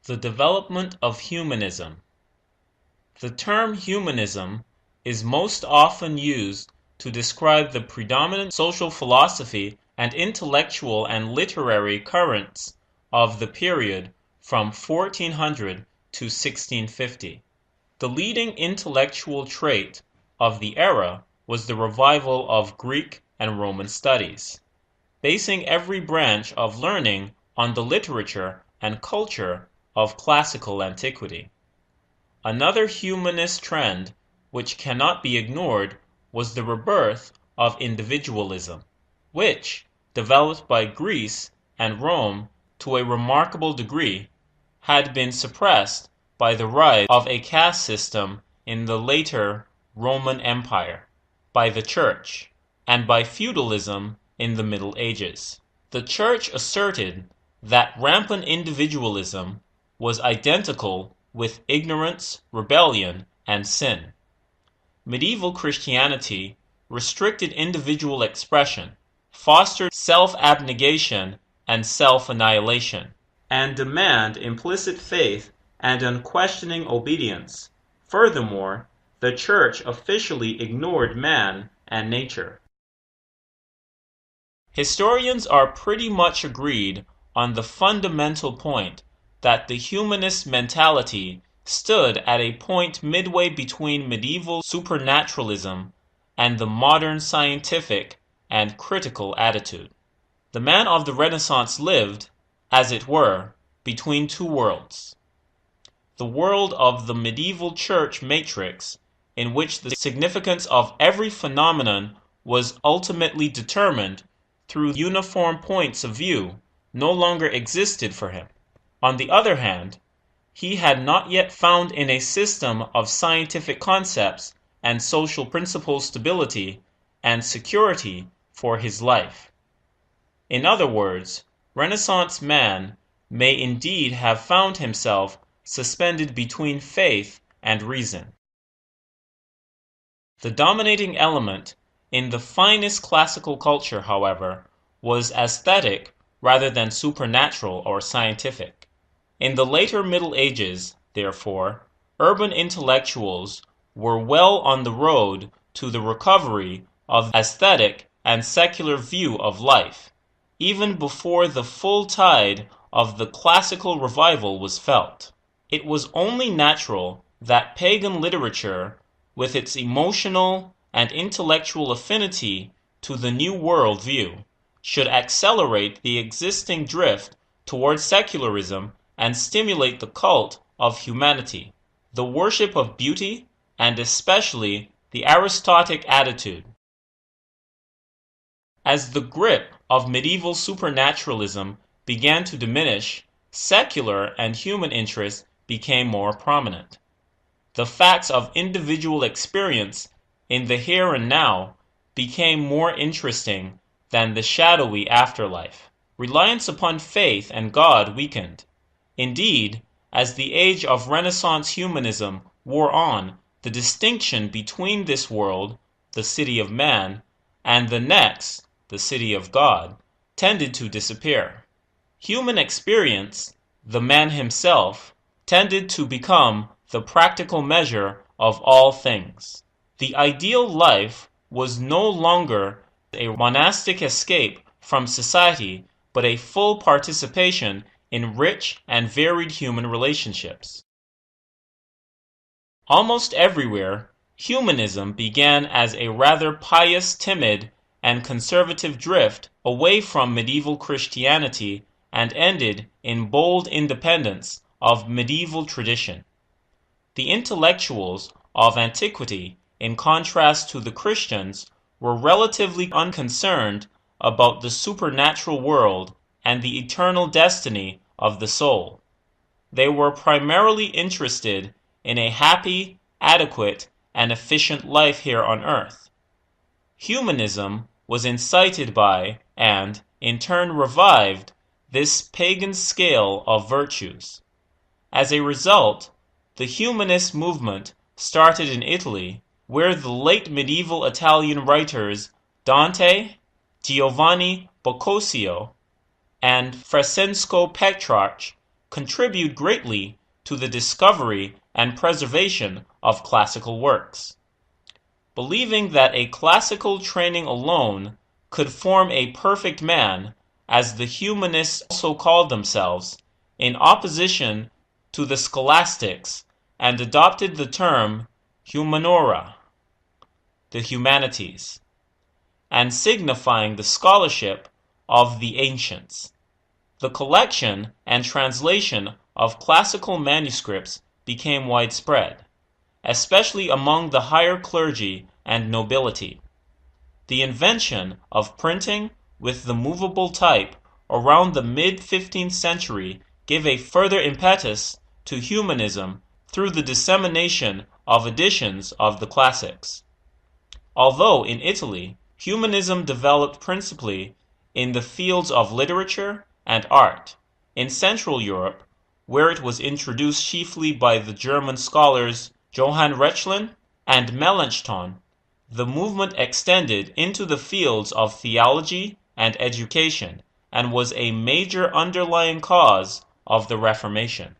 The development of humanism. The term humanism is most often used to describe the predominant social philosophy and intellectual and literary currents of the period from 1400 to 1650. The leading intellectual trait of the era was the revival of Greek and Roman studies, basing every branch of learning on the literature and culture of classical antiquity. Another humanist trend which cannot be ignored was the rebirth of individualism, which, developed by Greece and Rome to a remarkable degree, had been suppressed by the rise of a caste system in the later Roman Empire, by the Church, and by feudalism in the Middle Ages. The Church asserted that rampant individualism was identical with ignorance, rebellion, and sin. Medieval Christianity restricted individual expression, fostered self-abnegation and self-annihilation, and demanded implicit faith and unquestioning obedience. Furthermore, the Church officially ignored man and nature. Historians are pretty much agreed on the fundamental point that the humanist mentality stood at a point midway between medieval supernaturalism and the modern scientific and critical attitude. The man of the Renaissance lived, as it were, between two worlds. The world of the medieval church matrix, in which the significance of every phenomenon was ultimately determined through uniform points of view, no longer existed for him. On the other hand, he had not yet found in a system of scientific concepts and social principles stability and security for his life. In other words, Renaissance man may indeed have found himself suspended between faith and reason. The dominating element in the finest classical culture, however, was aesthetic rather than supernatural or scientific. In the later Middle Ages, therefore, urban intellectuals were well on the road to the recovery of aesthetic and secular view of life, even before the full tide of the classical revival was felt. It was only natural that pagan literature, with its emotional and intellectual affinity to the New World view, should accelerate the existing drift towards secularism and stimulate the cult of humanity, the worship of beauty, and especially the Aristotelic attitude. As the grip of medieval supernaturalism began to diminish, secular and human interests became more prominent. The facts of individual experience in the here and now became more interesting than the shadowy afterlife. Reliance upon faith and God weakened. Indeed, as the age of Renaissance humanism wore on, the distinction between this world, the city of man, and the next, the city of God, tended to disappear. Human experience, the man himself, tended to become the practical measure of all things. The ideal life was no longer a monastic escape from society, but a full participation in rich and varied human relationships. Almost everywhere, humanism began as a rather pious, timid, and conservative drift away from medieval Christianity and ended in bold independence of medieval tradition. The intellectuals of antiquity, in contrast to the Christians, were relatively unconcerned about the supernatural world and the eternal destiny of the soul. They were primarily interested in a happy, adequate, and efficient life here on earth. Humanism was incited by, and in turn revived, this pagan scale of virtues. As a result, the humanist movement started in Italy, where the late medieval Italian writers Dante, Giovanni Boccaccio, and Francesco Petrarch contribute greatly to the discovery and preservation of classical works. Believing that a classical training alone could form a perfect man, as the humanists also called themselves, in opposition to the scholastics, and adopted the term humaniora, the humanities, and signifying the scholarship of the ancients. The collection and translation of classical manuscripts became widespread, especially among the higher clergy and nobility. The invention of printing with the movable type around the mid-15th century gave a further impetus to humanism through the dissemination of editions of the classics. Although in Italy, humanism developed principally in the fields of literature and art, in Central Europe, where it was introduced chiefly by the German scholars Johann Reuchlin and Melanchthon, the movement extended into the fields of theology and education, and was a major underlying cause of the Reformation.